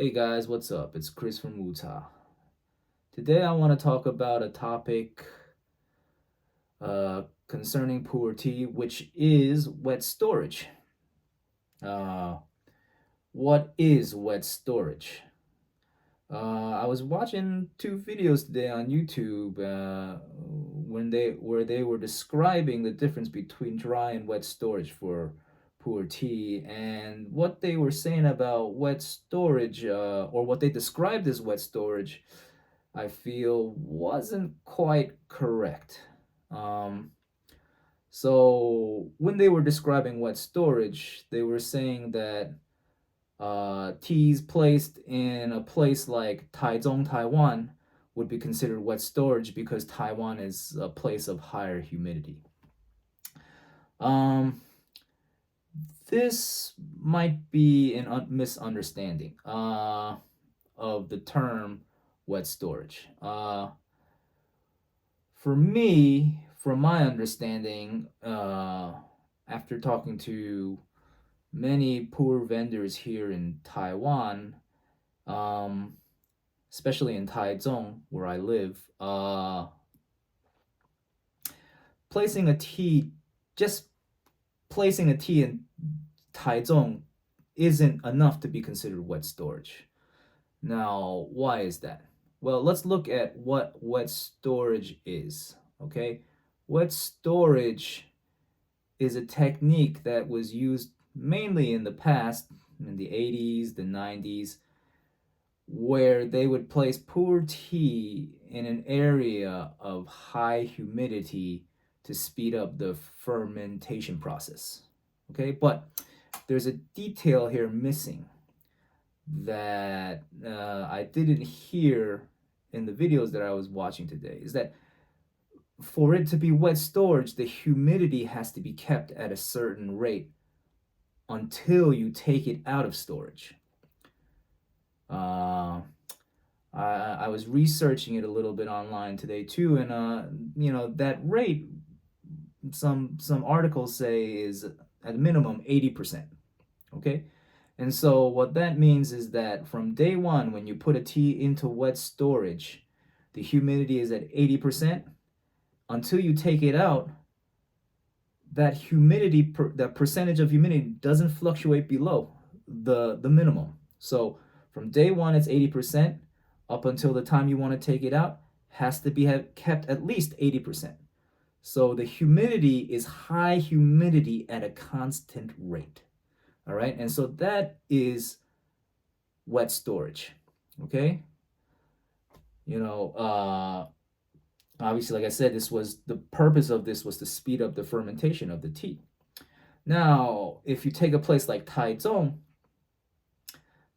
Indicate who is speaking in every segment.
Speaker 1: Hey guys, what's up? It's Chris from Utah. Today I want to talk about a topic concerning puerh, which is wet storage. Uh, what is wet storage? I was watching two videos today on YouTube where they were describing the difference between dry and wet storage for puerh, and what they were saying about wet storage, or what they described as wet storage, I feel wasn't quite correct. Um, so when they were describing wet storage, they were saying that teas placed in a place like Taichung, Taiwan, would be considered wet storage because Taiwan is a place of higher humidity. Um, this might be an misunderstanding of the term wet storage. For me, from my understanding, after talking to many puerh vendors here in Taiwan, um, especially in Taichung, where I live, placing a tea, just placing a tea in Taichung isn't enough to be considered wet storage. Now, why is that? Well, let's look at what wet storage is. Okay, wet storage is a technique that was used mainly in the past, in the 80s, the 90s, where they would place puerh in an area of high humidity to speed up the fermentation process. Okay, but there's a detail here missing that I didn't hear in the videos that I was watching today, is that for it to be wet storage, the humidity has to be kept at a certain rate until you take it out of storage. Uh, I was researching it a little bit online today too, and that rate, some articles say, is at minimum 80%. Okay, and so what that means is that from day one, when you put a tea into wet storage, the humidity is at 80%. Until you take it out, that humidity, that percentage of humidity doesn't fluctuate below the minimum. So from day one, it's 80%. Up until the time you want to take it out, has to be kept at least 80%. So the humidity is high humidity at a constant rate. All right, and so that is wet storage. Okay, obviously, like I said, this was the purpose of this was to speed up the fermentation of the tea. Now, if you take a place like Taichung,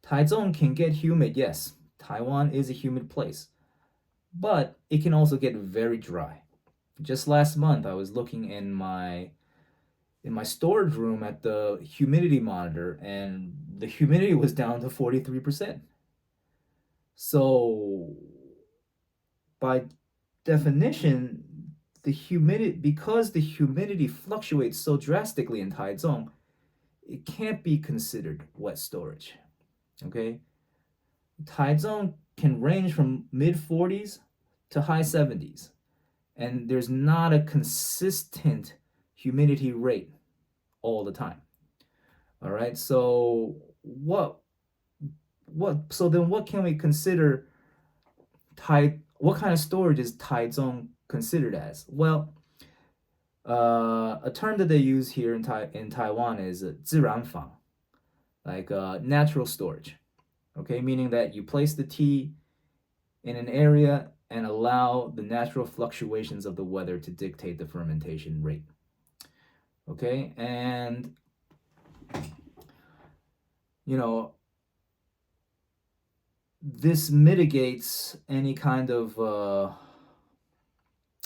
Speaker 1: Taichung can get humid, yes. Taiwan is a humid place, but it can also get very dry. Just last month, I was looking in my storage room at the humidity monitor, and the humidity was down to 43%. So, by definition, because the humidity fluctuates so drastically in Taichung, it can't be considered wet storage. Okay, Taichung can range from mid 40s to high 70s, and there's not a consistent humidity rate all the time. All right, so what can we consider what kind of storage is Taichung considered as? Well, a term that they use here in Taiwan is 自然房, like natural storage. Okay, meaning that you place the tea in an area and allow the natural fluctuations of the weather to dictate the fermentation rate. Okay, and this mitigates any kind of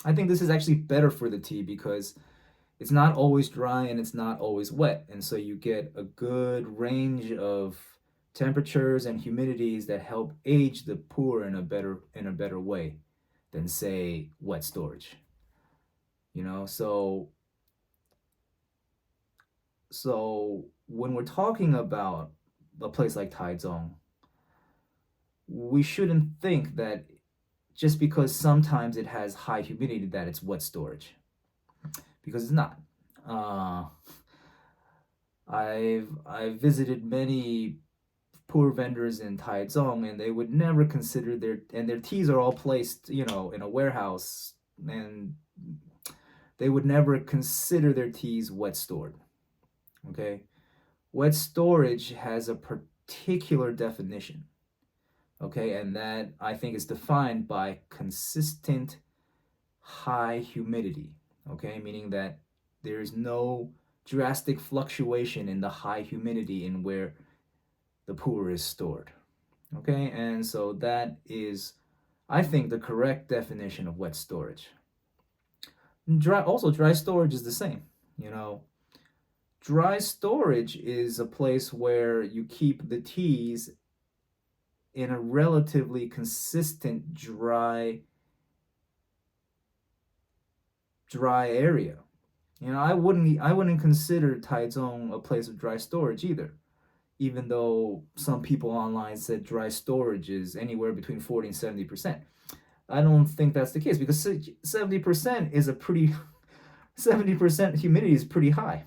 Speaker 1: I think this is actually better for the tea because it's not always dry and it's not always wet, and so you get a good range of temperatures and humidities that help age the puerh in a better way than, say, wet storage. So when we're talking about a place like Taichung, we shouldn't think that just because sometimes it has high humidity that it's wet storage, because it's not. Uh, I've visited many poor vendors in Taichung, and they would never consider their teas are all placed, in a warehouse, and they would never consider their teas wet stored. Okay, wet storage has a particular definition. Okay, and that I think is defined by consistent high humidity. Okay, meaning that there's no drastic fluctuation in the high humidity in where the puer is stored. Okay, and so that is, I think, the correct definition of wet storage. Dry storage is the same. You know, dry storage is a place where you keep the teas in a relatively consistent dry area. I wouldn't consider Taichung a place of dry storage either, even though some people online said dry storage is anywhere between 40 and 70%. I don't think that's the case, because 70% is a pretty 70% humidity is pretty high.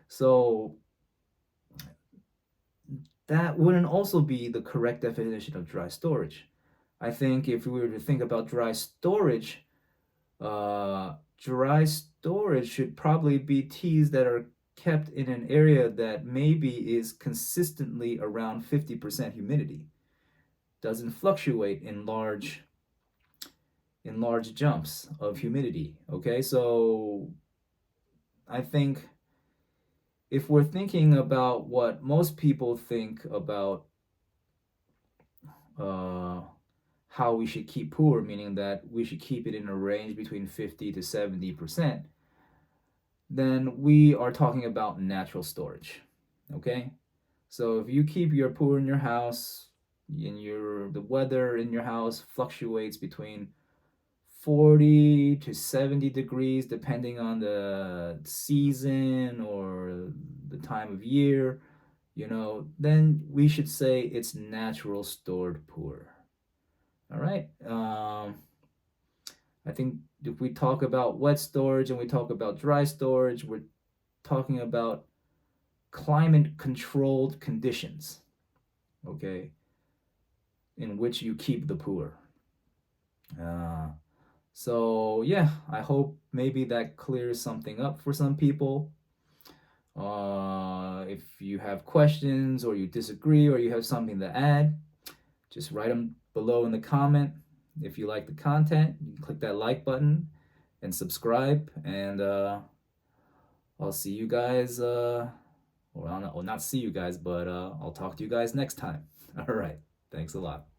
Speaker 1: So that wouldn't also be the correct definition of dry storage. I think if we were to think about dry storage should probably be teas that are kept in an area that maybe is consistently around 50% humidity, doesn't fluctuate in large jumps of humidity. Okay, so I think if we're thinking about what most people think about uh, how we should keep puer, meaning that we should keep it in a range between 50 to 70%, then we are talking about natural storage. Okay, so if you keep your puer in your house, the weather in your house fluctuates between 40 to 70 degrees depending on the season or the time of year, then we should say it's natural stored puer. All right. I think if we talk about wet storage and we talk about dry storage, we're talking about climate controlled conditions, okay, in which you keep the puer. Uh, so yeah, I hope maybe that clears something up for some people. If you have questions or you disagree or you have something to add, just write them below in the comment. If you like the content, you can click that like button and subscribe. And I'll see you guys. Well, not see you guys, but I'll talk to you guys next time. All right. Thanks a lot.